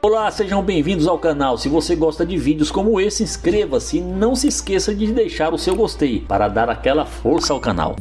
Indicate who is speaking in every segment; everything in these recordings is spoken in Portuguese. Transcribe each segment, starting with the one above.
Speaker 1: Olá, sejam bem-vindos ao canal. Se você gosta de vídeos como esse, inscreva-se e não se esqueça de deixar o seu gostei para dar aquela força ao canal.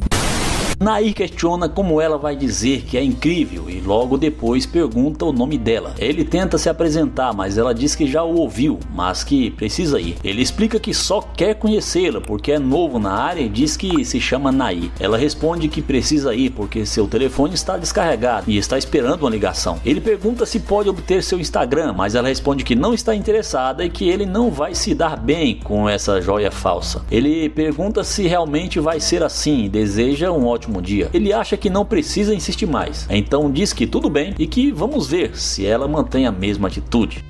Speaker 1: Nair questiona como ela vai dizer que é incrível e logo depois pergunta o nome dela. Ele tenta se apresentar, mas ela diz que já o ouviu, mas que precisa ir. Ele explica que só quer conhecê-la porque é novo na área e diz que se chama Nair. Ela responde que precisa ir porque seu telefone está descarregado e está esperando uma ligação. Ele pergunta se pode obter seu Instagram, mas ela responde que não está interessada e que ele não vai se dar bem com essa joia falsa. Ele pergunta se realmente vai ser assim e deseja um ótimo dia. Ele acha que não precisa insistir mais, então diz que tudo bem e que vamos ver se ela mantém a mesma atitude.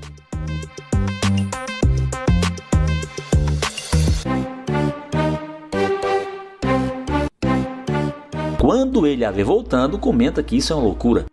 Speaker 1: Quando ele a vê voltando, comenta que isso é uma loucura.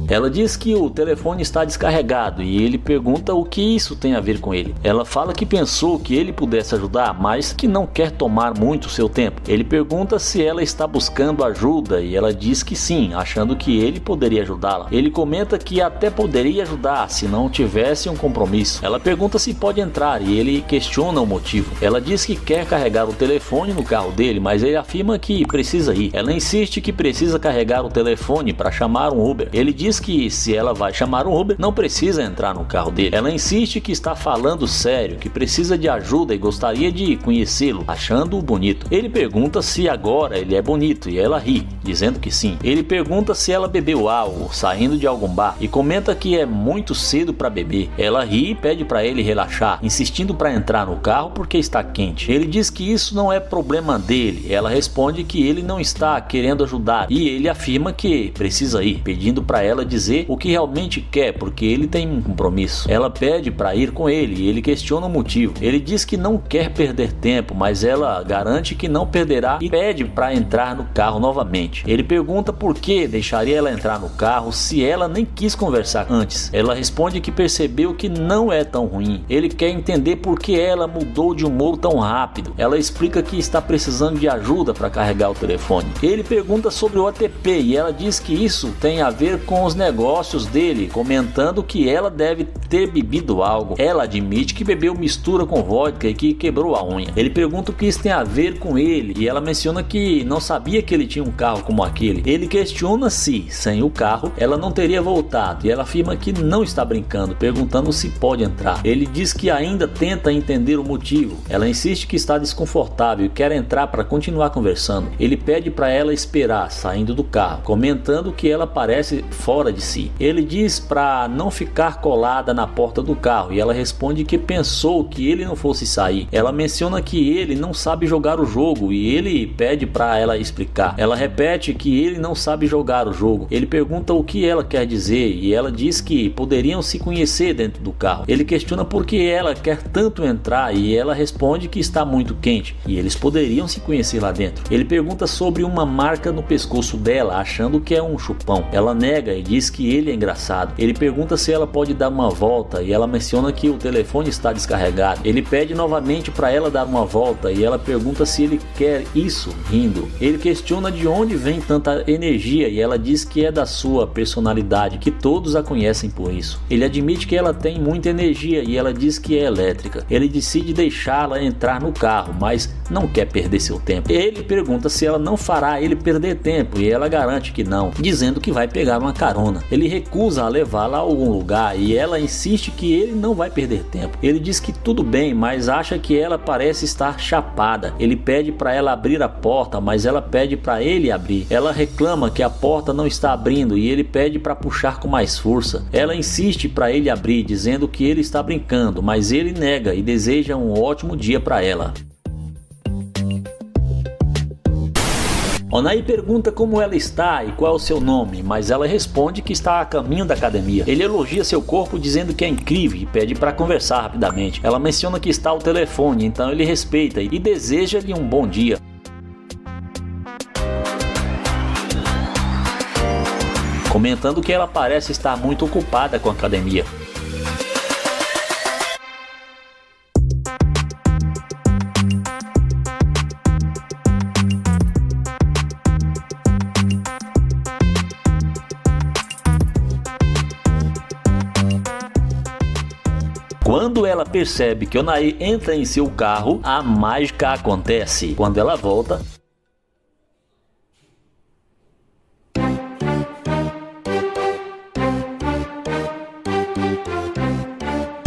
Speaker 1: Ela diz que o telefone está descarregado e ele pergunta o que isso tem a ver com ele. Ela fala que pensou que ele pudesse ajudar, mas que não quer tomar muito seu tempo. Ele pergunta se ela está buscando ajuda e ela diz que sim, achando que ele poderia ajudá-la. Ele comenta que até poderia ajudar se não tivesse um compromisso. Ela pergunta se pode entrar e ele questiona o motivo. Ela diz que quer carregar o telefone no carro dele, mas ele afirma que precisa ir. Ela insiste que precisa carregar o telefone para chamar um Uber. Ele diz que se ela vai chamar um Uber, não precisa entrar no carro dele. Ela insiste que está falando sério, que precisa de ajuda e gostaria de conhecê-lo, achando-o bonito. Ele pergunta se agora ele é bonito e ela ri, dizendo que sim. Ele pergunta se ela bebeu algo, saindo de algum bar, e comenta que é muito cedo para beber. Ela ri e pede para ele relaxar, insistindo para entrar no carro porque está quente. Ele diz que isso não é problema dele. Ela responde que ele não está querendo ajudar e ele afirma que precisa ir, pedindo para ela dizer o que realmente quer porque ele tem um compromisso. Ela pede para ir com ele e ele questiona o motivo. Ele diz que não quer perder tempo, mas ela garante que não perderá e pede para entrar no carro novamente. Ele pergunta por que deixaria ela entrar no carro se ela nem quis conversar antes. Ela responde que percebeu que não é tão ruim. Ele quer entender por que ela mudou de humor tão rápido. Ela explica que está precisando de ajuda para carregar o telefone. Ele pergunta sobre o ATP e ela diz que isso tem a ver com os negócios dele, comentando que ela deve ter bebido algo. Ela admite que bebeu mistura com vodka e que quebrou a unha. Ele pergunta o que isso tem a ver com ele e ela menciona que não sabia que ele tinha um carro como aquele. Ele questiona se, sem o carro, ela não teria voltado e ela afirma que não está brincando, perguntando se pode entrar. Ele diz que ainda tenta entender o motivo. Ela insiste que está desconfortável e quer entrar para continuar conversando. Ele pede para ela esperar, saindo do carro, comentando que ela parece fora de si. Ele diz para não ficar colada na porta do carro e ela responde que pensou que ele não fosse sair. Ela menciona que ele não sabe jogar o jogo e ele pede para ela explicar. Ela repete que ele não sabe jogar o jogo. Ele pergunta o que ela quer dizer e ela diz que poderiam se conhecer dentro do carro. Ele questiona por que ela quer tanto entrar e ela responde que está muito quente e eles poderiam se conhecer lá dentro. Ele pergunta sobre uma marca no pescoço dela, achando que é um chupão. Ela nega e diz que ele é engraçado. Ele pergunta se ela pode dar uma volta e ela menciona que o telefone está descarregado. Ele pede novamente para ela dar uma volta e ela pergunta se ele quer isso, rindo. Ele questiona de onde vem tanta energia e ela diz que é da sua personalidade, que todos a conhecem por isso. Ele admite que ela tem muita energia e ela diz que é elétrica. Ele decide deixá-la entrar no carro, mas não quer perder seu tempo. Ele pergunta se ela não fará ele perder tempo e ela garante que não, dizendo que vai pegar uma carona. Ele recusa a levá-la a algum lugar e ela insiste que ele não vai perder tempo. Ele diz que tudo bem, mas acha que ela parece estar chapada. Ele pede para ela abrir a porta, mas ela pede para ele abrir. Ela reclama que a porta não está abrindo e ele pede para puxar com mais força. Ela insiste para ele abrir, dizendo que ele está brincando, mas ele nega e deseja um ótimo dia para ela. Nair pergunta como ela está e qual é o seu nome, mas ela responde que está a caminho da academia. Ele elogia seu corpo dizendo que é incrível e pede para conversar rapidamente. Ela menciona que está ao telefone, então ele respeita e deseja-lhe um bom dia. comentando que ela parece estar muito ocupada com a academia. Quando ela percebe que Onaê entra em seu carro, a mágica acontece. Quando ela volta,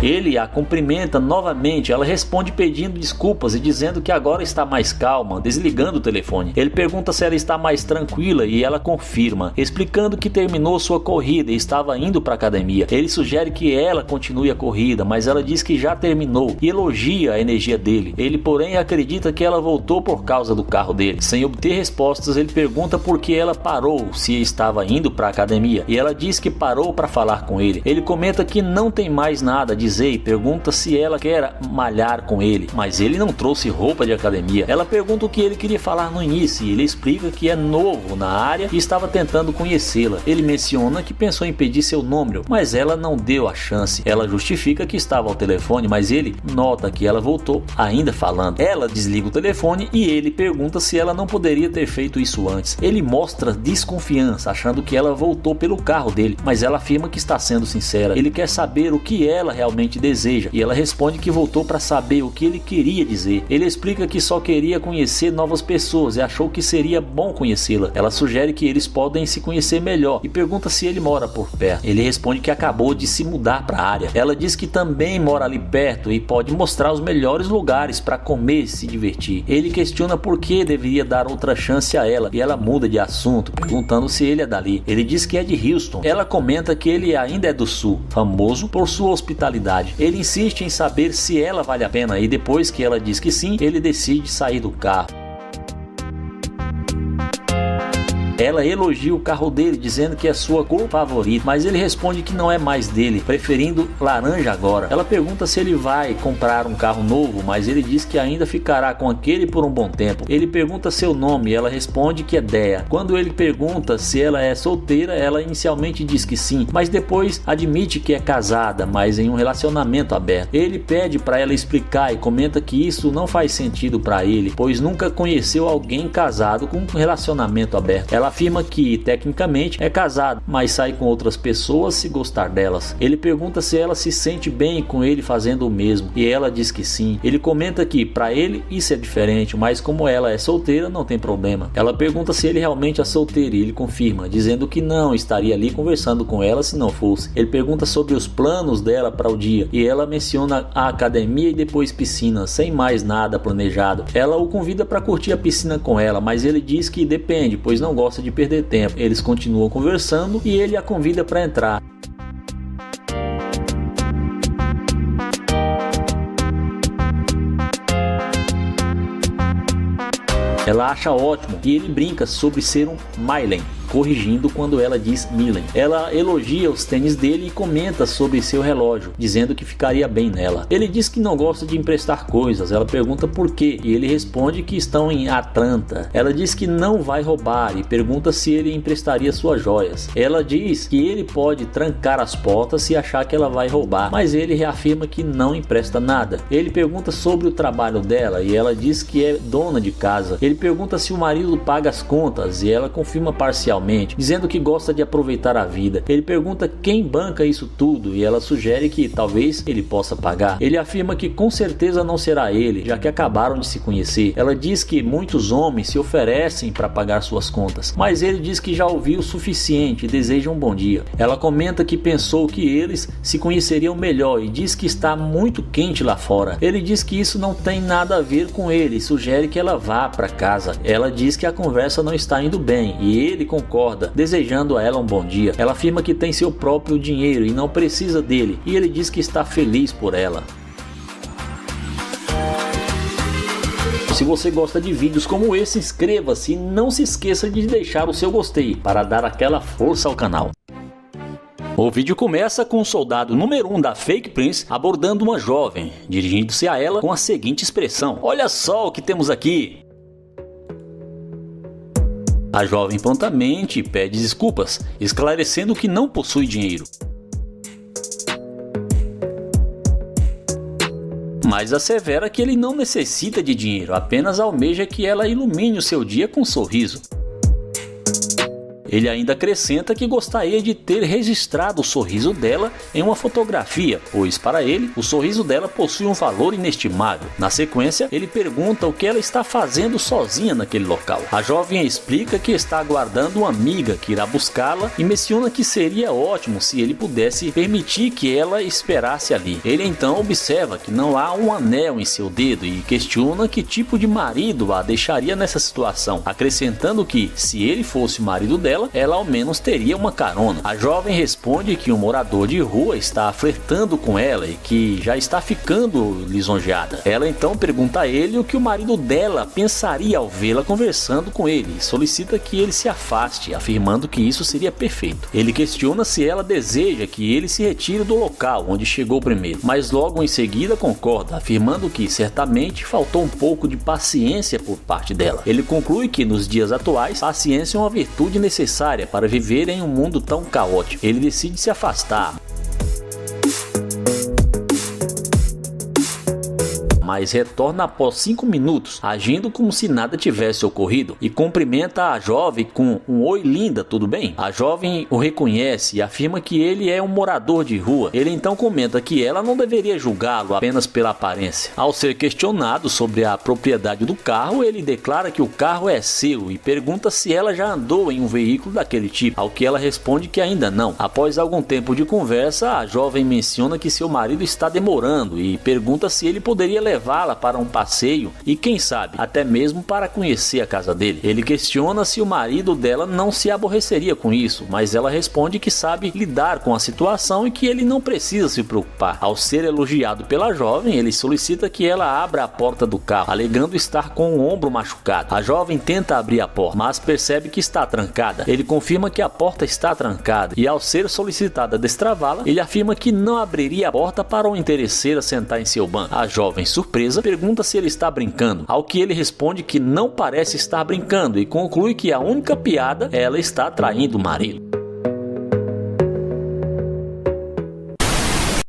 Speaker 1: ele a cumprimenta novamente. Ela responde pedindo desculpas e dizendo que agora está mais calma, desligando o telefone. Ele pergunta se ela está mais tranquila e ela confirma, explicando que terminou sua corrida e estava indo para a academia. Ele sugere que ela continue a corrida, mas ela diz que já terminou e elogia a energia dele. Ele, porém, acredita que ela voltou por causa do carro dele. Sem obter respostas, ele pergunta por que ela parou, se estava indo para a academia, e ela diz que parou para falar com ele. Ele comenta que não tem mais nada a dizer e pergunta se ela quer malhar com ele, mas ele não trouxe roupa de academia. Ela pergunta o que ele queria falar no início e ele explica que é novo na área e estava tentando conhecê-la. Ele menciona que pensou em pedir seu número, mas ela não deu a chance. Ela justifica que estava ao telefone, mas ele nota que ela voltou ainda falando. Ela desliga o telefone e ele pergunta se ela não poderia ter feito isso antes. Ele mostra desconfiança, achando que ela voltou pelo carro dele, mas ela afirma que está sendo sincera. Ele quer saber o que ela realmente deseja e ela responde que voltou para saber o que ele queria dizer. Ele explica que só queria conhecer novas pessoas e achou que seria bom conhecê-la. Ela sugere que eles podem se conhecer melhor e pergunta se ele mora por perto. Ele responde que acabou de se mudar para a área. Ela diz que também mora ali perto e pode mostrar os melhores lugares para comer e se divertir. Ele questiona por que deveria dar outra chance a ela e ela muda de assunto, perguntando se ele é dali. Ele diz que é de Houston. Ela comenta que ele ainda é do sul, famoso por sua hospitalidade. Ele insiste em saber se ela vale a pena e depois que ela diz que sim, ele decide sair do carro. Ela elogia o carro dele, dizendo que é sua cor favorita, mas ele responde que não é mais dele, preferindo laranja agora. Ela pergunta se ele vai comprar um carro novo, mas ele diz que ainda ficará com aquele por um bom tempo. Ele pergunta seu nome e ela responde que é Dea. Quando ele pergunta se ela é solteira, ela inicialmente diz que sim, mas depois admite que é casada, mas em um relacionamento aberto. Ele pede para ela explicar e comenta que isso não faz sentido para ele, pois nunca conheceu alguém casado com um relacionamento aberto. Ela afirma que tecnicamente é casado, mas sai com outras pessoas se gostar delas. Ele pergunta se ela se sente bem com ele fazendo o mesmo e ela diz que sim. Ele comenta que para ele isso é diferente, mas como ela é solteira não tem problema. Ela pergunta se ele realmente é solteiro e ele confirma, dizendo que não estaria ali conversando com ela se não fosse. Ele pergunta sobre os planos dela para o dia e ela menciona a academia e depois piscina, sem mais nada planejado. Ela o convida para curtir a piscina com ela, mas ele diz que depende, pois não gosta de perder tempo. Eles continuam conversando e ele a convida para entrar. Ela acha ótimo e ele brinca sobre ser um Mylen, corrigindo quando ela diz Milen. Ela elogia os tênis dele e comenta sobre seu relógio, dizendo que ficaria bem nela. Ele diz que não gosta de emprestar coisas. Ela pergunta por quê e ele responde que estão em Atlanta. Ela diz que não vai roubar e pergunta se ele emprestaria suas joias. Ela diz que ele pode trancar as portas se achar que ela vai roubar, mas ele reafirma que não empresta nada. Ele pergunta sobre o trabalho dela e ela diz que é dona de casa. Ele pergunta se o marido paga as contas e ela confirma parcialmente, dizendo que gosta de aproveitar a vida. Ele pergunta quem banca isso tudo e ela sugere que talvez ele possa pagar. Ele afirma que com certeza não será ele, já que acabaram de se conhecer. Ela diz que muitos homens se oferecem para pagar suas contas, mas ele diz que já ouviu o suficiente e deseja um bom dia. Ela comenta que pensou que eles se conheceriam melhor e diz que está muito quente lá fora. Ele diz que isso não tem nada a ver com ele e sugere que ela vá para casa. Ela diz que a conversa não está indo bem e ele concorda, desejando a ela um bom dia. Ela afirma que tem seu próprio dinheiro e não precisa dele, e ele diz que está feliz por ela. Se você gosta de vídeos como esse, inscreva-se e não se esqueça de deixar o seu gostei para dar aquela força ao canal. O vídeo começa com o soldado número 1 da Fake Prince abordando uma jovem, dirigindo-se a ela com a seguinte expressão: "Olha só o que temos aqui!" A jovem prontamente pede desculpas, esclarecendo que não possui dinheiro. Mas assevera que ele não necessita de dinheiro, apenas almeja que ela ilumine o seu dia com um sorriso. Ele ainda acrescenta que gostaria de ter registrado o sorriso dela em uma fotografia, pois para ele, o sorriso dela possui um valor inestimável. Na sequência, ele pergunta o que ela está fazendo sozinha naquele local. A jovem explica que está aguardando uma amiga que irá buscá-la e menciona que seria ótimo se ele pudesse permitir que ela esperasse ali. Ele então observa que não há um anel em seu dedo e questiona que tipo de marido a deixaria nessa situação, acrescentando que, se ele fosse o marido dela, ela ao menos teria uma carona. A jovem responde que um morador de rua está flertando com ela e que já está ficando lisonjeada. Ela então pergunta a ele o que o marido dela pensaria ao vê-la conversando com ele e solicita que ele se afaste, afirmando que isso seria perfeito. Ele questiona se ela deseja que ele se retire do local onde chegou primeiro, mas logo em seguida concorda, afirmando que certamente faltou um pouco de paciência por parte dela. Ele conclui que nos dias atuais, paciência é uma virtude necessária para viver em um mundo tão caótico. Ele decide se afastar, mas retorna após 5 minutos, agindo como se nada tivesse ocorrido, e cumprimenta a jovem com um "Oi linda, tudo bem?". A jovem o reconhece e afirma que ele é um morador de rua. Ele então comenta que ela não deveria julgá-lo apenas pela aparência. Ao ser questionado sobre a propriedade do carro, ele declara que o carro é seu e pergunta se ela já andou em um veículo daquele tipo, ao que ela responde que ainda não. Após algum tempo de conversa, a jovem menciona que seu marido está demorando e pergunta se ele poderia levá-la para um passeio e, quem sabe, até mesmo para conhecer a casa dele. Ele questiona se o marido dela não se aborreceria com isso, mas ela responde que sabe lidar com a situação e que ele não precisa se preocupar. Ao ser elogiado pela jovem, ele solicita que ela abra a porta do carro, alegando estar com o ombro machucado. A jovem tenta abrir a porta, mas percebe que está trancada. Ele confirma que a porta está trancada e, ao ser solicitada a destravá-la, ele afirma que não abriria a porta para um interesseiro sentar em seu banco. A jovem, surpresa, pergunta se ele está brincando, ao que ele responde que não parece estar brincando e conclui que a única piada é ela está traindo o marido.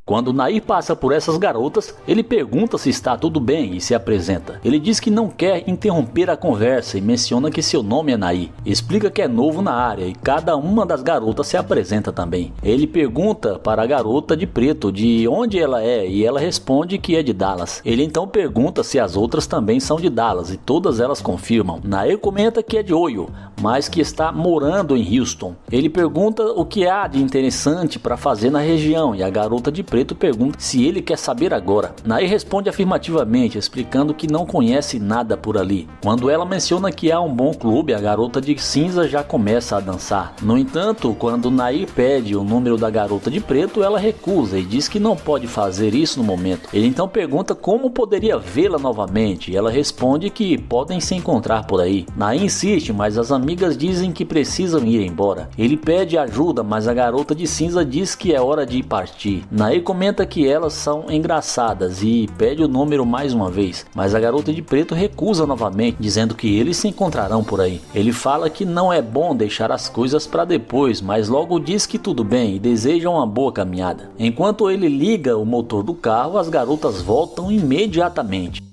Speaker 1: Quando Nair passa por essas garotas, ele pergunta se está tudo bem e se apresenta. Ele diz que não quer interromper a conversa e menciona que seu nome é Nair. Explica que é novo na área e cada uma das garotas se apresenta também. Ele pergunta para a garota de preto de onde ela é e ela responde que é de Dallas. Ele então pergunta se as outras também são de Dallas e todas elas confirmam. Nair comenta que é de Ohio, mas que está morando em Houston. Ele pergunta o que há de interessante para fazer na região e a garota de preto pergunta se ele quer saber agora. Nair responde afirmativamente, explicando que não conhece nada por ali. Quando ela menciona que há um bom clube, a garota de cinza já começa a dançar. No entanto, quando Nair pede o número da garota de preto, ela recusa e diz que não pode fazer isso no momento. Ele então pergunta como poderia vê-la novamente e ela responde que podem se encontrar por aí. Nair insiste, mas as amigas dizem que precisam ir embora. Ele pede ajuda, mas a garota de cinza diz que é hora de partir. Nair comenta que elas são engraçadas e pede o número mais uma vez, mas a garota de preto recusa novamente, dizendo que eles se encontrarão por aí. Ele fala que não é bom deixar as coisas para depois, mas logo diz que tudo bem e deseja uma boa caminhada. Enquanto ele liga o motor do carro, as garotas voltam imediatamente.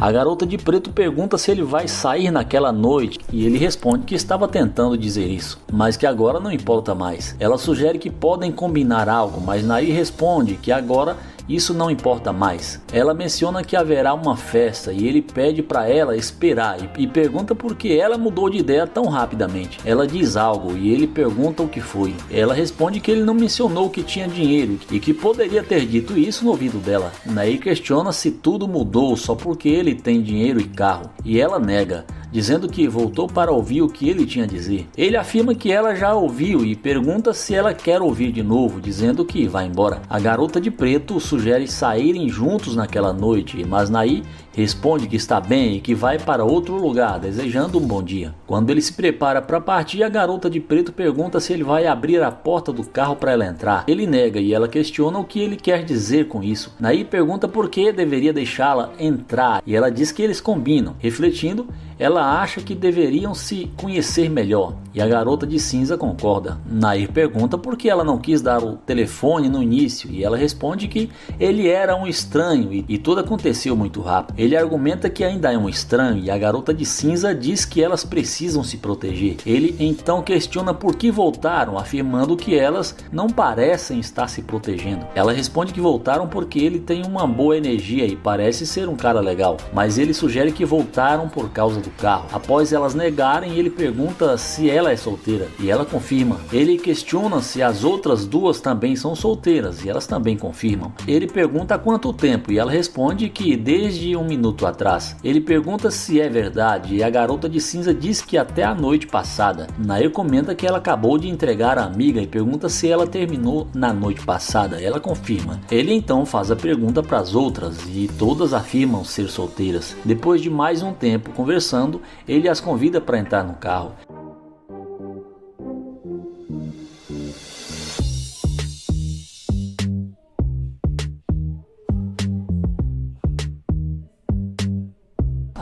Speaker 1: A garota de preto pergunta se ele vai sair naquela noite e ele responde que estava tentando dizer isso, mas que agora não importa mais. Ela sugere que podem combinar algo, mas Nair responde que agora isso não importa mais. Ela menciona que haverá uma festa e ele pede para ela esperar e pergunta por que ela mudou de ideia tão rapidamente. Ela diz algo e ele pergunta o que foi. Ela responde que ele não mencionou que tinha dinheiro e que poderia ter dito isso no ouvido dela. Nair questiona se tudo mudou só porque ele tem dinheiro e carro, e ela nega, dizendo que voltou para ouvir o que ele tinha a dizer. Ele afirma que ela já ouviu e pergunta se ela quer ouvir de novo, dizendo que vai embora. A garota de preto sugere saírem juntos naquela noite, mas Nair responde que está bem e que vai para outro lugar, desejando um bom dia. Quando ele se prepara para partir, a garota de preto pergunta se ele vai abrir a porta do carro para ela entrar. Ele nega e ela questiona o que ele quer dizer com isso. Nair pergunta por que deveria deixá-la entrar e ela diz que eles combinam. Refletindo, ela acha que deveriam se conhecer melhor e a garota de cinza concorda. Nair pergunta por que ela não quis dar o telefone no início e ela responde que ele era um estranho e tudo aconteceu muito rápido. Ele argumenta que ainda é um estranho e a garota de cinza diz que elas precisam se proteger. Ele então questiona por que voltaram, afirmando que elas não parecem estar se protegendo. Ela responde que voltaram porque ele tem uma boa energia e parece ser um cara legal, mas ele sugere que voltaram por causa do carro. Após elas negarem, ele pergunta se ela é solteira e ela confirma. Ele questiona se as outras duas também são solteiras e elas também confirmam. Ele pergunta há quanto tempo e ela responde que desde um minuto atrás. Ele pergunta se é verdade e a garota de cinza diz que até a noite passada. Nair comenta que ela acabou de entregar a amiga e pergunta se ela terminou na noite passada. Ela confirma. Ele então faz a pergunta para as outras e todas afirmam ser solteiras. Depois de mais um tempo conversando, ele as convida para entrar no carro.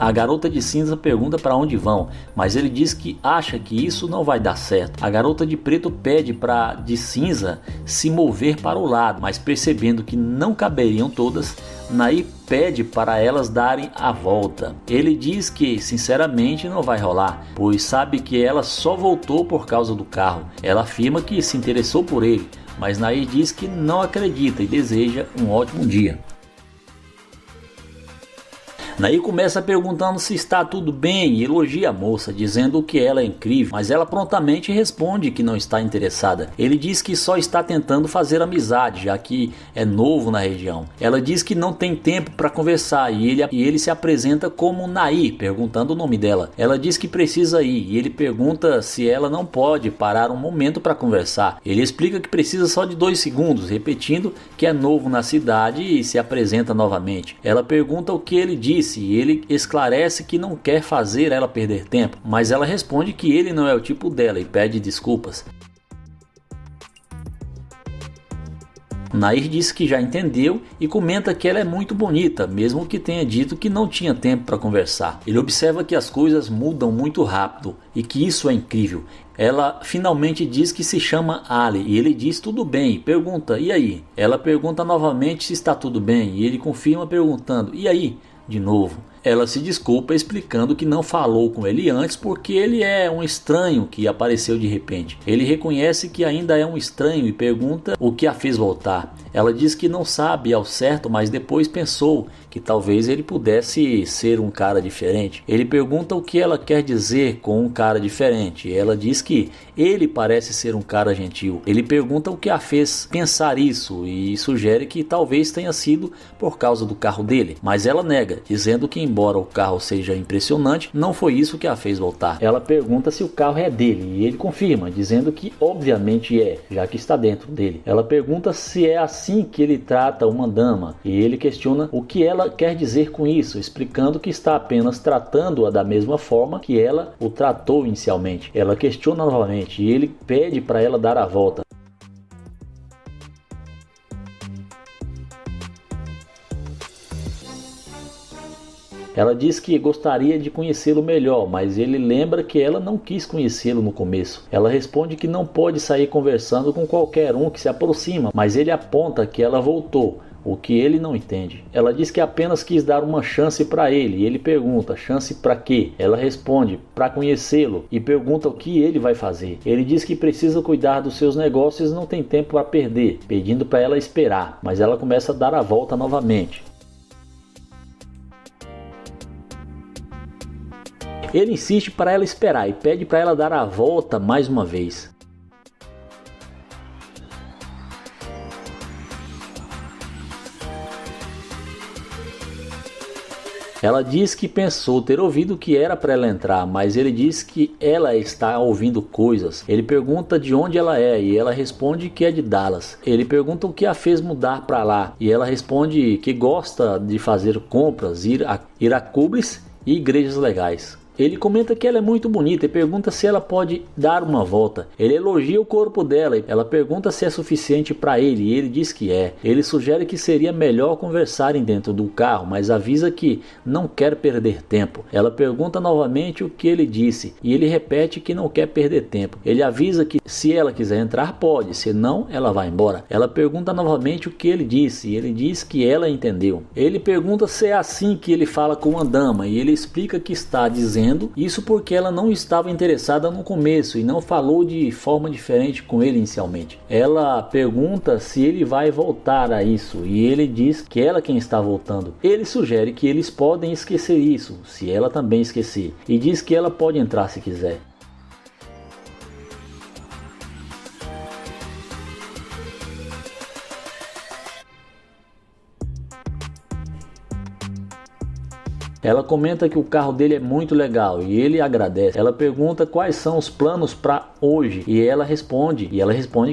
Speaker 1: A garota de cinza pergunta para onde vão, mas ele diz que acha que isso não vai dar certo. A garota de preto pede para de cinza se mover para o lado, mas percebendo que não caberiam todas, Nair pede para elas darem a volta. Ele diz que sinceramente não vai rolar, pois sabe que ela só voltou por causa do carro. Ela afirma que se interessou por ele, mas Nair diz que não acredita e deseja um ótimo dia. Nair começa perguntando se está tudo bem e elogia a moça, dizendo que ela é incrível, mas ela prontamente responde que não está interessada. Ele diz que só está tentando fazer amizade, já que é novo na região. Ela diz que não tem tempo para conversar e ele se apresenta como Nair, perguntando o nome dela. Ela diz que precisa ir e ele pergunta se ela não pode parar um momento para conversar. Ele explica que precisa só de 2 segundos, repetindo que é novo na cidade e se apresenta novamente. Ela pergunta o que ele disse e ele esclarece que não quer fazer ela perder tempo, mas ela responde que ele não é o tipo dela e pede desculpas. Nair diz que já entendeu e comenta que ela é muito bonita, mesmo que tenha dito que não tinha tempo para conversar. Ele observa que as coisas mudam muito rápido e que isso é incrível. Ela finalmente diz que se chama Ali e ele diz tudo bem e pergunta, e aí? Ela pergunta novamente se está tudo bem e ele confirma perguntando, e aí? De novo. Ela se desculpa explicando que não falou com ele antes porque ele é um estranho que apareceu de repente. Ele reconhece que ainda é um estranho e pergunta o que a fez voltar. Ela diz que não sabe ao certo, mas depois pensou que talvez ele pudesse ser um cara diferente. Ele pergunta o que ela quer dizer com um cara diferente. Ela diz que ele parece ser um cara gentil. Ele pergunta o que a fez pensar isso e sugere que talvez tenha sido por causa do carro dele, mas ela nega, dizendo que embora o carro seja impressionante, não foi isso que a fez voltar. Ela pergunta se o carro é dele e ele confirma, dizendo que obviamente é, já que está dentro dele. Ela pergunta se é assim que ele trata uma dama e ele questiona o que ela quer dizer com isso, explicando que está apenas tratando-a da mesma forma que ela o tratou inicialmente. Ela questiona novamente e ele pede para ela dar a volta. Ela diz que gostaria de conhecê-lo melhor, mas ele lembra que ela não quis conhecê-lo no começo. Ela responde que não pode sair conversando com qualquer um que se aproxima, mas ele aponta que ela voltou, o que ele não entende. Ela diz que apenas quis dar uma chance para ele e ele pergunta, chance para quê? Ela responde, para conhecê-lo e pergunta o que ele vai fazer. Ele diz que precisa cuidar dos seus negócios e não tem tempo a perder, pedindo para ela esperar, mas ela começa a dar a volta novamente. Ele insiste para ela esperar e pede para ela dar a volta mais uma vez. Ela diz que pensou ter ouvido que era para ela entrar, mas ele diz que ela está ouvindo coisas. Ele pergunta de onde ela é e ela responde que é de Dallas. Ele pergunta o que a fez mudar para lá e ela responde que gosta de fazer compras, ir a clubes e igrejas legais. Ele comenta que ela é muito bonita e pergunta se ela pode dar uma volta. Ele elogia o corpo dela e ela pergunta se é suficiente para ele e ele diz que é. Ele sugere que seria melhor conversarem dentro do carro, mas avisa que não quer perder tempo. Ela pergunta novamente o que ele disse e ele repete que não quer perder tempo. Ele avisa que se ela quiser entrar pode, senão ela vai embora. Ela pergunta novamente o que ele disse e ele diz que ela entendeu. Ele pergunta se é assim que ele fala com a dama e ele explica que está dizendo isso porque ela não estava interessada no começo e não falou de forma diferente com ele inicialmente. Ela pergunta se ele vai voltar a isso e ele diz que ela quem está voltando. Ele sugere que eles podem esquecer isso, se ela também esquecer, e diz que ela pode entrar se quiser. Ela comenta que o carro dele é muito legal e ele agradece. Ela pergunta quais são os planos para hoje e ela responde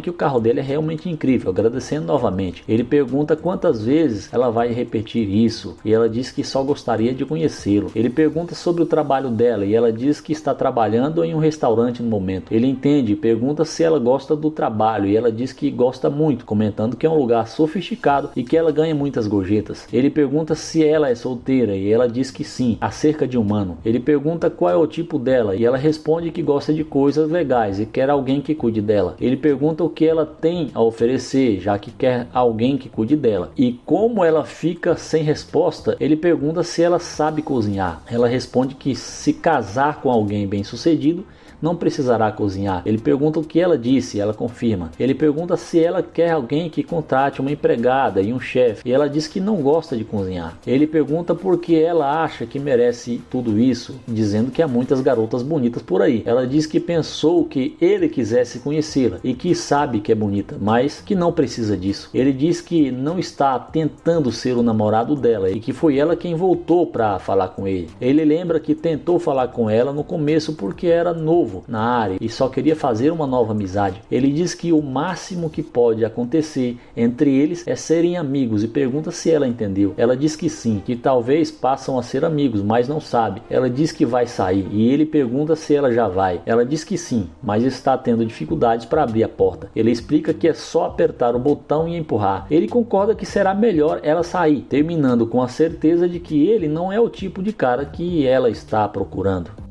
Speaker 1: que o carro dele é realmente incrível, agradecendo novamente. Ele pergunta quantas vezes ela vai repetir isso e ela diz que só gostaria de conhecê-lo. Ele pergunta sobre o trabalho dela e ela diz que está trabalhando em um restaurante no momento. Ele entende e pergunta se ela gosta do trabalho e ela diz que gosta muito, comentando que é um lugar sofisticado e que ela ganha muitas gorjetas. Ele pergunta se ela é solteira e ela diz que sim, acerca de um ano. Ele pergunta qual é o tipo dela e ela responde que gosta de coisas legais e quer alguém que cuide dela. Ele pergunta o que ela tem a oferecer, já que quer alguém que cuide dela. E como ela fica sem resposta, ele pergunta se ela sabe cozinhar. Ela responde que se casar com alguém bem-sucedido, não precisará cozinhar. Ele pergunta o que ela disse e ela confirma. Ele pergunta se ela quer alguém que contrate uma empregada e um chefe e ela diz que não gosta de cozinhar. Ele pergunta por que ela acha que merece tudo isso, dizendo que há muitas garotas bonitas por aí. Ela diz que pensou que ele quisesse conhecê-la e que sabe que é bonita, mas que não precisa disso. Ele diz que não está tentando ser o namorado dela e que foi ela quem voltou para falar com ele. Ele lembra que tentou falar com ela no começo porque era novo na área e só queria fazer uma nova amizade. Ele diz que o máximo que pode acontecer entre eles é serem amigos e pergunta se ela entendeu. Ela diz que sim, que talvez passam a ser amigos, mas não sabe. Ela diz que vai sair e ele pergunta se ela já vai. Ela diz que sim, mas está tendo dificuldades para abrir a porta. Ele explica que é só apertar o botão e empurrar. Ele concorda que será melhor ela sair, terminando com a certeza de que ele não é o tipo de cara que ela está procurando.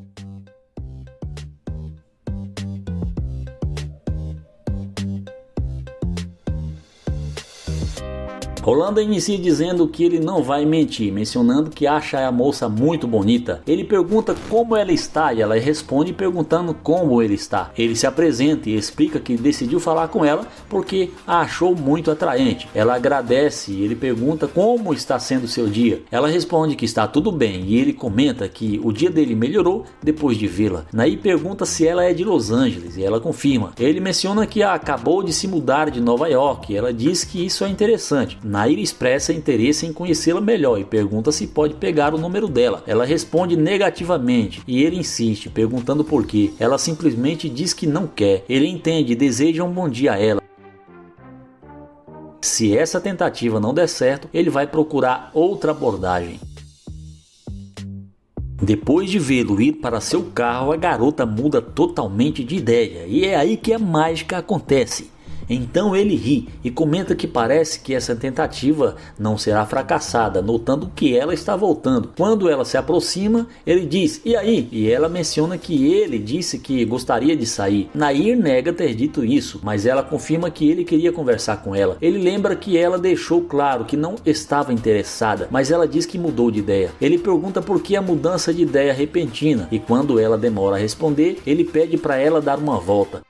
Speaker 1: Rolanda inicia dizendo que ele não vai mentir, mencionando que acha a moça muito bonita. Ele pergunta como ela está e ela responde perguntando como ele está. Ele se apresenta e explica que decidiu falar com ela porque a achou muito atraente. Ela agradece e ele pergunta como está sendo seu dia. Ela responde que está tudo bem e ele comenta que o dia dele melhorou depois de vê-la. Nair pergunta se ela é de Los Angeles e ela confirma. Ele menciona que acabou de se mudar de Nova York e ela diz que isso é interessante. Nair expressa interesse em conhecê-la melhor e pergunta se pode pegar o número dela. Ela responde negativamente e ele insiste, perguntando por quê. Ela simplesmente diz que não quer. Ele entende e deseja um bom dia a ela. Se essa tentativa não der certo, ele vai procurar outra abordagem. Depois de vê-lo ir para seu carro, a garota muda totalmente de ideia e é aí que a mágica acontece. Então ele ri e comenta que parece que essa tentativa não será fracassada, notando que ela está voltando. Quando ela se aproxima, ele diz, e aí? E ela menciona que ele disse que gostaria de sair. Nair nega ter dito isso, mas ela confirma que ele queria conversar com ela. Ele lembra que ela deixou claro que não estava interessada, mas ela diz que mudou de ideia. Ele pergunta por que a mudança de ideia repentina e quando ela demora a responder, ele pede para ela dar uma volta.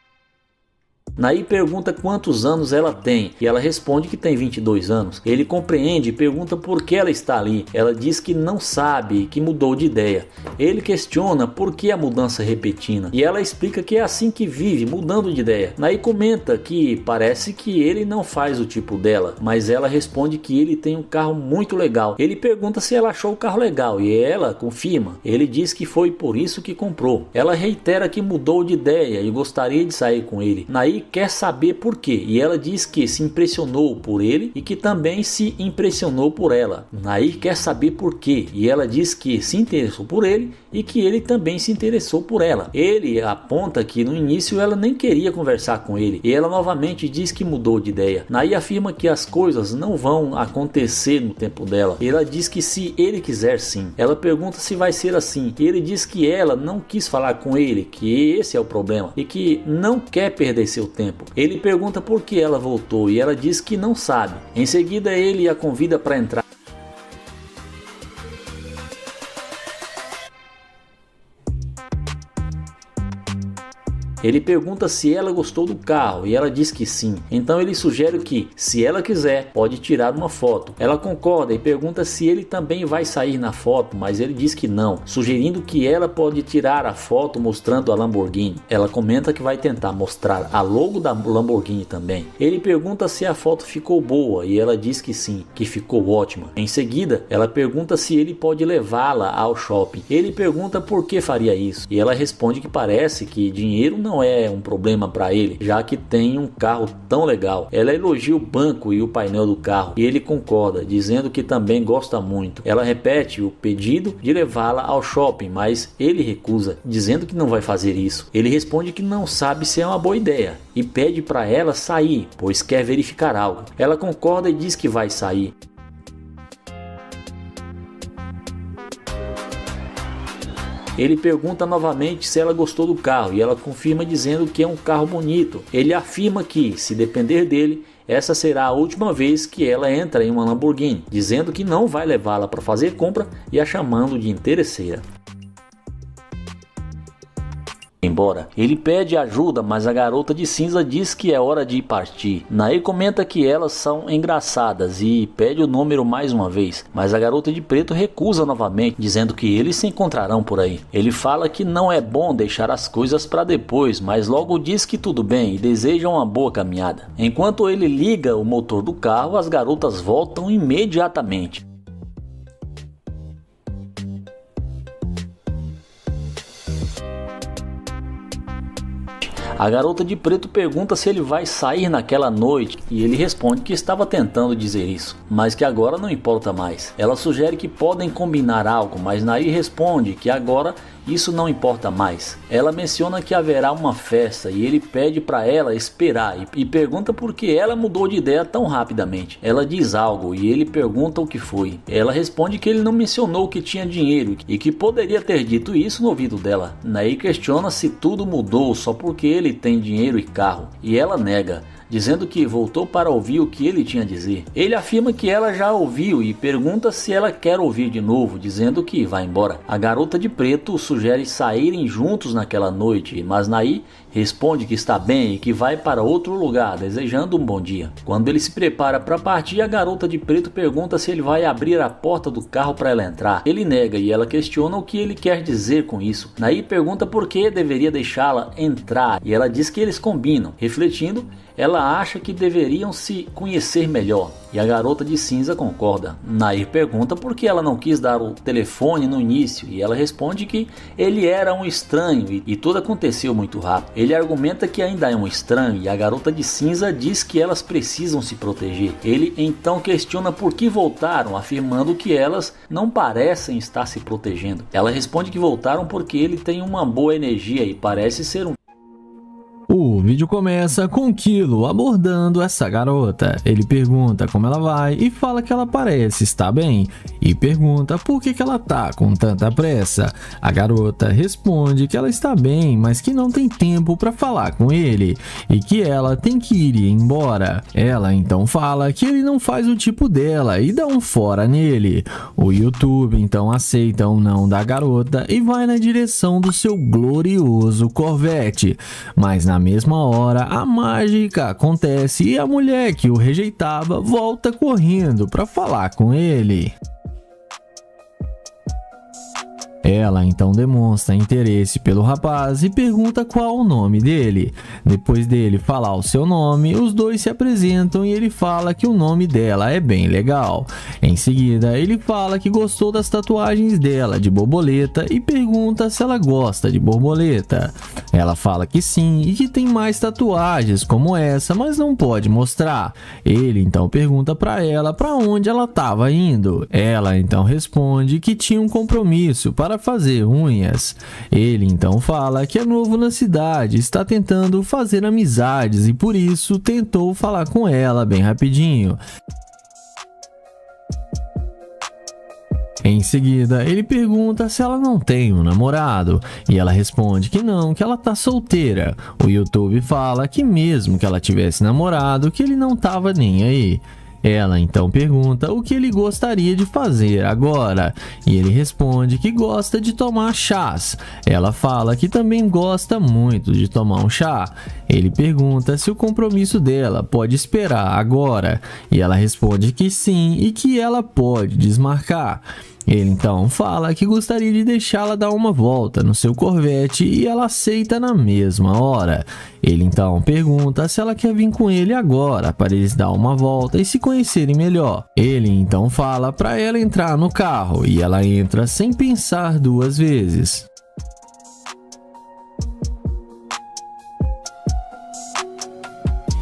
Speaker 1: Nair pergunta quantos anos ela tem e ela responde que tem 22 anos. Ele compreende e pergunta por que ela está ali. Ela diz que não sabe e que mudou de ideia. Ele questiona por que a mudança repentina e ela explica que é assim que vive, mudando de ideia. Nair comenta que parece que ele não faz o tipo dela, mas ela responde que ele tem um carro muito legal. Ele pergunta se ela achou o carro legal e ela confirma. Ele diz que foi por isso que comprou. Ela reitera que mudou de ideia e gostaria de sair com ele. Nair quer saber por quê e ela diz que se impressionou por ele e que também se impressionou por ela. Nair quer saber por quê e ela diz que se interessou por ele e que ele também se interessou por ela. Ele aponta que no início ela nem queria conversar com ele e ela novamente diz que mudou de ideia. Nair afirma que as coisas não vão acontecer no tempo dela. Ela diz que se ele quiser, sim. Ela pergunta se vai ser assim e ele diz que ela não quis falar com ele, que esse é o problema e que não quer perder seu tempo. Ele pergunta por que ela voltou e ela diz que não sabe. Em seguida ele a convida para entrar. Ele pergunta se ela gostou do carro e ela diz que sim. Então ele sugere que, se ela quiser, pode tirar uma foto. Ela concorda e pergunta se ele também vai sair na foto, mas ele diz que não, sugerindo que ela pode tirar a foto mostrando a Lamborghini. Ela comenta que vai tentar mostrar a logo da Lamborghini também. Ele pergunta se a foto ficou boa e ela diz que sim, que ficou ótima. Em seguida, ela pergunta se ele pode levá-la ao shopping. Ele pergunta por que faria isso e ela responde que parece que dinheiro não é um problema para ele, já que tem um carro tão legal. Ela elogia o banco e o painel do carro e ele concorda, dizendo que também gosta muito. Ela repete o pedido de levá-la ao shopping, mas ele recusa, dizendo que não vai fazer isso. Ele responde que não sabe se é uma boa ideia e pede para ela sair, pois quer verificar algo. Ela concorda e diz que vai sair. Ele pergunta novamente se ela gostou do carro e ela confirma dizendo que é um carro bonito. Ele afirma que, se depender dele, essa será a última vez que ela entra em uma Lamborghini, dizendo que não vai levá-la para fazer compra e a chamando de interesseira. Embora. Ele pede ajuda, mas a garota de cinza diz que é hora de partir. Nair comenta que elas são engraçadas e pede o número mais uma vez, mas a garota de preto recusa novamente, dizendo que eles se encontrarão por aí. Ele fala que não é bom deixar as coisas para depois, mas logo diz que tudo bem e deseja uma boa caminhada. Enquanto ele liga o motor do carro, as garotas voltam imediatamente. A garota de preto pergunta se ele vai sair naquela noite e ele responde que estava tentando dizer isso, mas que agora não importa mais. Ela sugere que podem combinar algo, mas Nair responde que agora isso não importa mais. Ela menciona que haverá uma festa e ele pede para ela esperar e pergunta por que ela mudou de ideia tão rapidamente. Ela diz algo e ele pergunta o que foi. Ela responde que ele não mencionou que tinha dinheiro e que poderia ter dito isso no ouvido dela. Nair questiona se tudo mudou só porque ele tem dinheiro e carro e ela nega, dizendo que voltou para ouvir o que ele tinha a dizer. Ele afirma que ela já ouviu e pergunta se ela quer ouvir de novo, dizendo que vai embora. A garota de preto sugere saírem juntos naquela noite, mas Nair responde que está bem e que vai para outro lugar, desejando um bom dia. Quando ele se prepara para partir, a garota de preto pergunta se ele vai abrir a porta do carro para ela entrar. Ele nega e ela questiona o que ele quer dizer com isso. Nair pergunta por que deveria deixá-la entrar e ela diz que eles combinam. Refletindo, ela acha que deveriam se conhecer melhor e a garota de cinza concorda. Nair pergunta por que ela não quis dar o telefone no início e ela responde que ele era um estranho e tudo aconteceu muito rápido. Ele argumenta que ainda é um estranho e a garota de cinza diz que elas precisam se proteger. Ele então questiona por que voltaram, afirmando que elas não parecem estar se protegendo. Ela responde que voltaram porque ele tem uma boa energia e parece ser um...
Speaker 2: O vídeo começa com Kilo abordando essa garota. Ele pergunta como ela vai e fala que ela parece estar bem e pergunta por que ela tá com tanta pressa. A garota responde que ela está bem, mas que não tem tempo para falar com ele e que ela tem que ir embora. Ela então fala que ele não faz o tipo dela e dá um fora nele. O YouTube então aceita o não da garota e vai na direção do seu glorioso Corvette, mas na mesma mesma hora, a mágica acontece e a mulher que o rejeitava volta correndo para falar com ele. Ela então demonstra interesse pelo rapaz e pergunta qual o nome dele. Depois dele falar o seu nome, os dois se apresentam e ele fala que o nome dela é bem legal. Em seguida, ele fala que gostou das tatuagens dela de borboleta e pergunta se ela gosta de borboleta. Ela fala que sim e que tem mais tatuagens como essa, mas não pode mostrar. Ele então pergunta para ela para onde ela estava indo. Ela então responde que tinha um compromisso para fazer unhas. Ele então fala que é novo na cidade, está tentando fazer amizades e por isso tentou falar com ela bem rapidinho. Em seguida, ele pergunta se ela não tem um namorado, e ela responde que não, que ela tá solteira. O YouTube fala que mesmo que ela tivesse namorado, que ele não tava nem aí. Ela então pergunta o que ele gostaria de fazer agora, e ele responde que gosta de tomar chás. Ela fala que também gosta muito de tomar um chá. Ele pergunta se o compromisso dela pode esperar agora, e ela responde que sim e que ela pode desmarcar. Ele então fala que gostaria de deixá-la dar uma volta no seu Corvette e ela aceita na mesma hora. Ele então pergunta se ela quer vir com ele agora para eles dar uma volta e se conhecerem melhor. Ele então fala para ela entrar no carro e ela entra sem pensar duas vezes.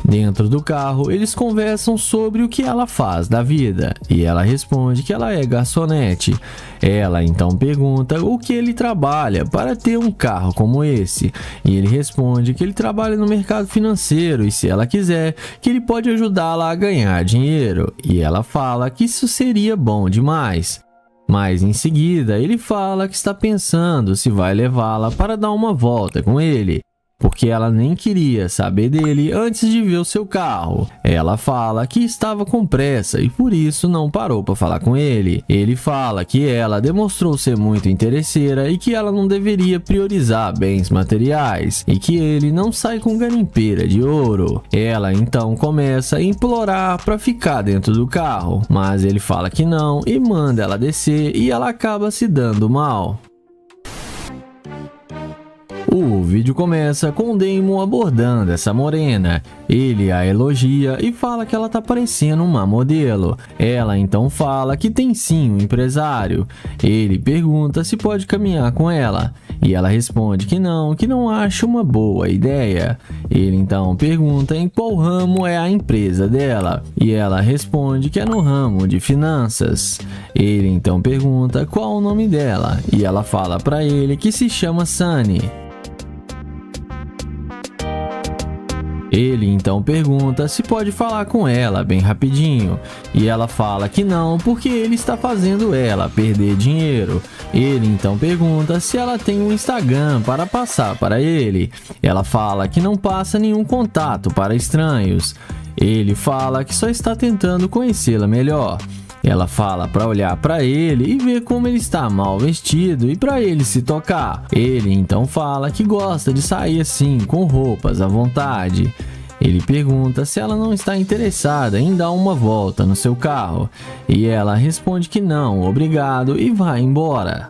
Speaker 2: Dentro do carro, eles conversam sobre o que ela faz da vida, e ela responde que ela é garçonete. Ela então pergunta o que ele trabalha para ter um carro como esse, e ele responde que ele trabalha no mercado financeiro e se ela quiser, que ele pode ajudá-la a ganhar dinheiro, e ela fala que isso seria bom demais. Mas em seguida, ele fala que está pensando se vai levá-la para dar uma volta com ele, porque ela nem queria saber dele antes de ver o seu carro. Ela fala que estava com pressa e por isso não parou para falar com ele. Ele fala que ela demonstrou ser muito interesseira e que ela não deveria priorizar bens materiais e que ele não sai com garimpeira de ouro. Ela então começa a implorar para ficar dentro do carro, mas ele fala que não e manda ela descer e ela acaba se dando mal. O vídeo começa com o Damon abordando essa morena. Ele a elogia e fala que ela tá parecendo uma modelo. Ela então fala que tem sim um empresário. Ele pergunta se pode caminhar com ela. E ela responde que não acha uma boa ideia. Ele então pergunta em qual ramo é a empresa dela. E ela responde que é no ramo de finanças. Ele então pergunta qual o nome dela. E ela fala para ele que se chama Sunny. Ele então pergunta se pode falar com ela bem rapidinho, e ela fala que não porque ele está fazendo ela perder dinheiro. Ele então pergunta se ela tem um Instagram para passar para ele. Ela fala que não passa nenhum contato para estranhos. Ele fala que só está tentando conhecê-la melhor. Ela fala para olhar para ele e ver como ele está mal vestido e para ele se tocar. Ele então fala que gosta de sair assim, com roupas à vontade. Ele pergunta se ela não está interessada em dar uma volta no seu carro. E ela responde que não, obrigado, e vai embora.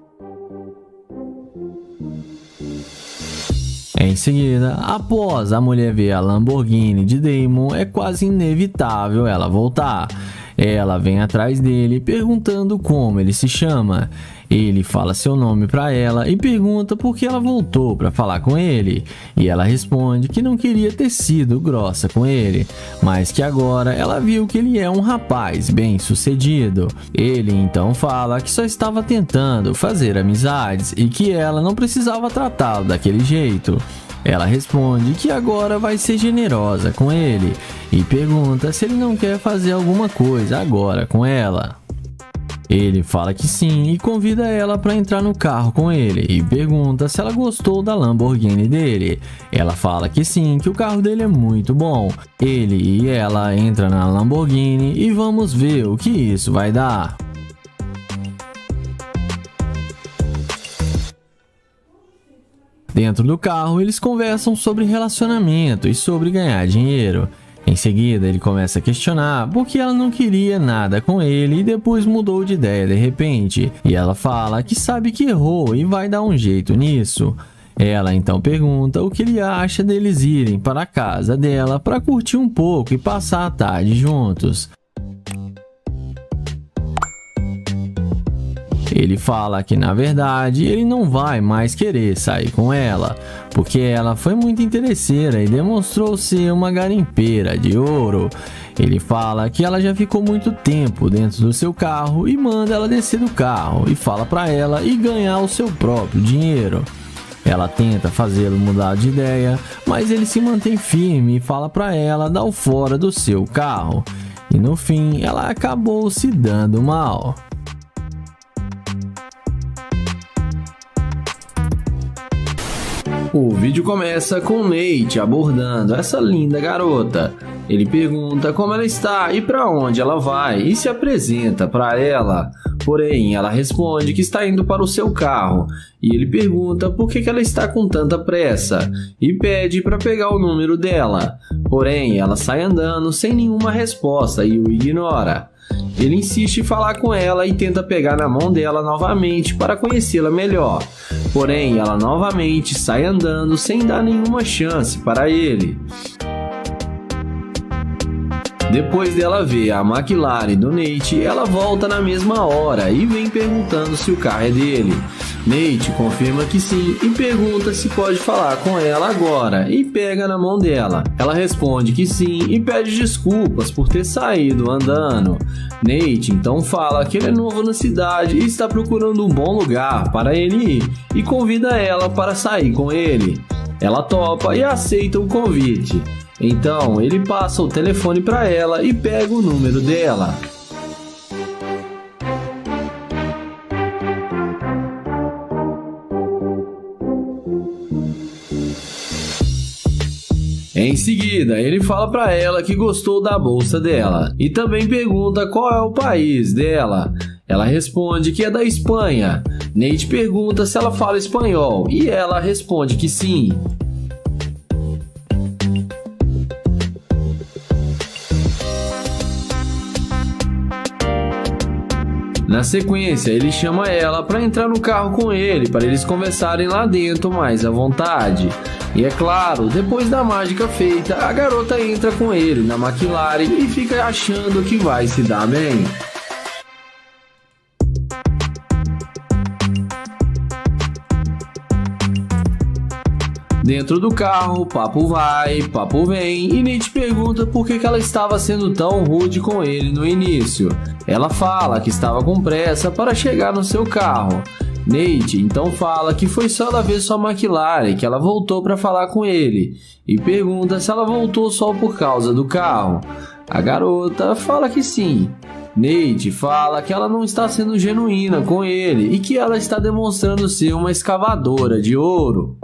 Speaker 2: Em seguida, após a mulher ver a Lamborghini de Damon, é quase inevitável ela voltar. Ela vem atrás dele perguntando como ele se chama. Ele fala seu nome para ela e pergunta por que ela voltou para falar com ele. E ela responde que não queria ter sido grossa com ele, mas que agora ela viu que ele é um rapaz bem sucedido. Ele então fala que só estava tentando fazer amizades e que ela não precisava tratá-lo daquele jeito. Ela responde que agora vai ser generosa com ele e pergunta se ele não quer fazer alguma coisa agora com ela. Ele fala que sim e convida ela para entrar no carro com ele e pergunta se ela gostou da Lamborghini dele. Ela fala que sim, que o carro dele é muito bom. Ele e ela entram na Lamborghini e vamos ver o que isso vai dar. Dentro do carro, eles conversam sobre relacionamento e sobre ganhar dinheiro. Em seguida, ele começa a questionar por que ela não queria nada com ele e depois mudou de ideia de repente. E ela fala que sabe que errou e vai dar um jeito nisso. Ela então pergunta o que ele acha deles irem para a casa dela para curtir um pouco e passar a tarde juntos. Ele fala que, na verdade, ele não vai mais querer sair com ela, porque ela foi muito interesseira e demonstrou ser uma garimpeira de ouro. Ele fala que ela já ficou muito tempo dentro do seu carro e manda ela descer do carro e fala para ela ir ganhar o seu próprio dinheiro. Ela tenta fazê-lo mudar de ideia, mas ele se mantém firme e fala para ela dar o fora do seu carro. E no fim, ela acabou se dando mal. O vídeo começa com Nate abordando essa linda garota. Ele pergunta como ela está e para onde ela vai e se apresenta para ela. Porém, ela responde que está indo para o seu carro e ele pergunta por que ela está com tanta pressa e pede para pegar o número dela. Porém, ela sai andando sem nenhuma resposta e o ignora. Ele insiste em falar com ela e tenta pegar na mão dela novamente para conhecê-la melhor. Porém, ela novamente sai andando sem dar nenhuma chance para ele. Depois dela ver a McLaren do Nate, ela volta na mesma hora e vem perguntando se o carro é dele. Nate confirma que sim e pergunta se pode falar com ela agora e pega na mão dela. Ela responde que sim e pede desculpas por ter saído andando. Nate então fala que ele é novo na cidade e está procurando um bom lugar para ele ir e convida ela para sair com ele. Ela topa e aceita o convite. Então ele passa o telefone para ela e pega o número dela. Em seguida, ele fala para ela que gostou da bolsa dela e também pergunta qual é o país dela. Ela responde que é da Espanha. Nate pergunta se ela fala espanhol e ela responde que sim. Na sequência, ele chama ela para entrar no carro com ele, para eles conversarem lá dentro mais à vontade. E é claro, depois da mágica feita, a garota entra com ele na McLaren e fica achando que vai se dar bem. Dentro do carro, papo vai, papo vem e Nate pergunta por que ela estava sendo tão rude com ele no início. Ela fala que estava com pressa para chegar no seu carro. Nate então fala que foi só ela ver sua McLaren que ela voltou para falar com ele e pergunta se ela voltou só por causa do carro. A garota fala que sim. Nate fala que ela não está sendo genuína com ele e que ela está demonstrando ser uma escavadora de ouro.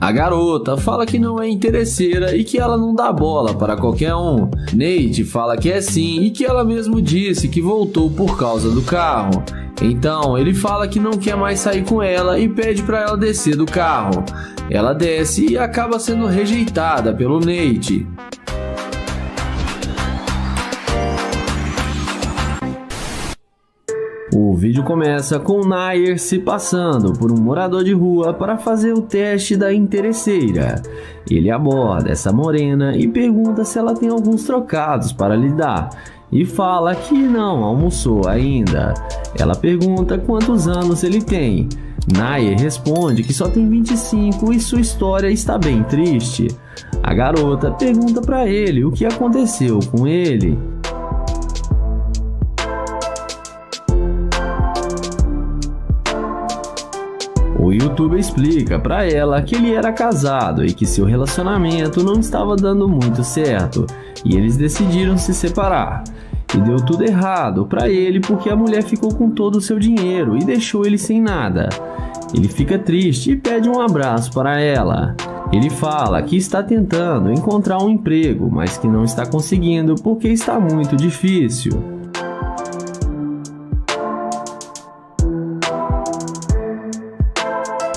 Speaker 2: A garota fala que não é interesseira e que ela não dá bola para qualquer um. Nate fala que é sim e que ela mesmo disse que voltou por causa do carro. Então ele fala que não quer mais sair com ela e pede para ela descer do carro. Ela desce e acaba sendo rejeitada pelo Nate. O vídeo começa com Nair se passando por um morador de rua para fazer o teste da interesseira. Ele aborda essa morena e pergunta se ela tem alguns trocados para lhe dar e fala que não almoçou ainda. Ela pergunta quantos anos ele tem. Nair responde que só tem 25 e sua história está bem triste. A garota pergunta para ele o que aconteceu com ele. O youtuber explica para ela que ele era casado e que seu relacionamento não estava dando muito certo e eles decidiram se separar. E deu tudo errado para ele porque a mulher ficou com todo o seu dinheiro e deixou ele sem nada. Ele fica triste e pede um abraço para ela. Ele fala que está tentando encontrar um emprego, mas que não está conseguindo porque está muito difícil.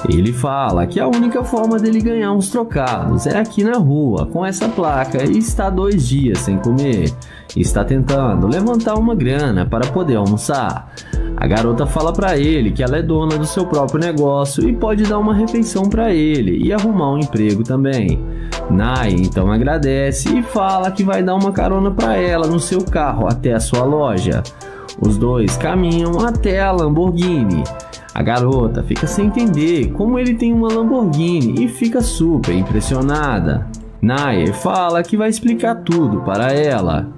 Speaker 2: Ele fala que a única forma dele ganhar uns trocados é aqui na rua, com essa placa, e está 2 dias sem comer. Está tentando levantar uma grana para poder almoçar. A garota fala para ele que ela é dona do seu próprio negócio e pode dar uma refeição para ele e arrumar um emprego também. Nai então agradece e fala que vai dar uma carona para ela no seu carro até a sua loja. Os dois caminham até a Lamborghini. A garota fica sem entender como ele tem uma Lamborghini e fica super impressionada. Nair fala que vai explicar tudo para ela.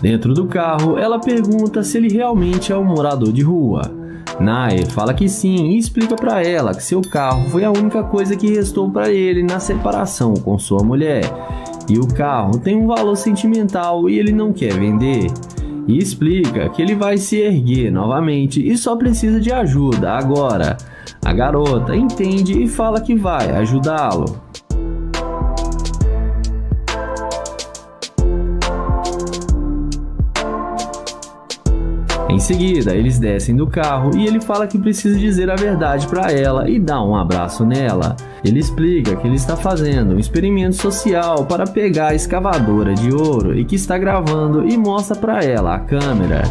Speaker 2: Dentro do carro, ela pergunta se ele realmente é um morador de rua. Nair fala que sim e explica para ela que seu carro foi a única coisa que restou para ele na separação com sua mulher. E o carro tem um valor sentimental e ele não quer vender. E explica que ele vai se erguer novamente e só precisa de ajuda agora. A garota entende e fala que vai ajudá-lo. Em seguida, eles descem do carro e ele fala que precisa dizer a verdade para ela e dá um abraço nela. Ele explica que ele está fazendo um experimento social para pegar a escavadora de ouro e que está gravando e mostra para ela a câmera.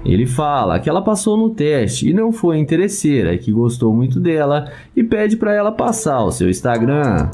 Speaker 2: Ele fala que ela passou no teste e não foi interesseira e que gostou muito dela e pede para ela passar o seu Instagram.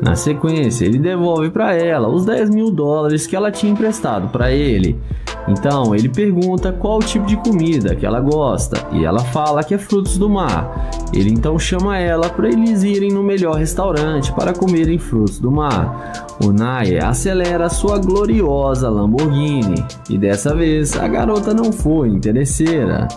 Speaker 2: Na sequência, ele devolve para ela os $10.000 que ela tinha emprestado para ele. Então, ele pergunta qual tipo de comida que ela gosta e ela fala que é frutos do mar. Ele então chama ela para eles irem no melhor restaurante para comerem frutos do mar. O Nair acelera sua gloriosa Lamborghini e dessa vez a garota não foi interesseira.